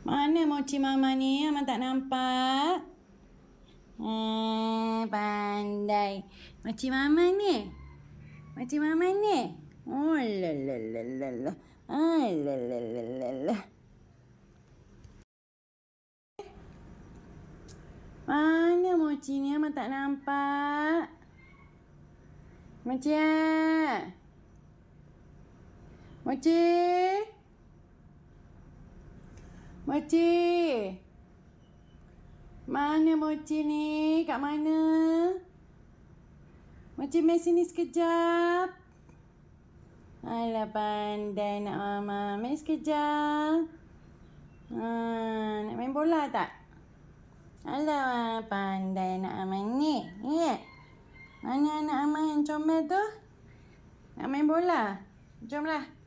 Mana mochi mama ni? Mama tak nampak. Pandai. Mochi mama ni. Mochi mama ni. Oh, la la la la la. La la la la la. Mana mochi ni? Mama tak nampak. Mochi ah. Mochi. Mochi. Mana mochi ni? Kat mana? Mochi main sini sekejap. Alah pandai nak mama. Main sekejap. Nak main bola tak? Alah pandai nak main ni. Ya. Mana anak aman yang comel tu? Nak main bola? Jomlah.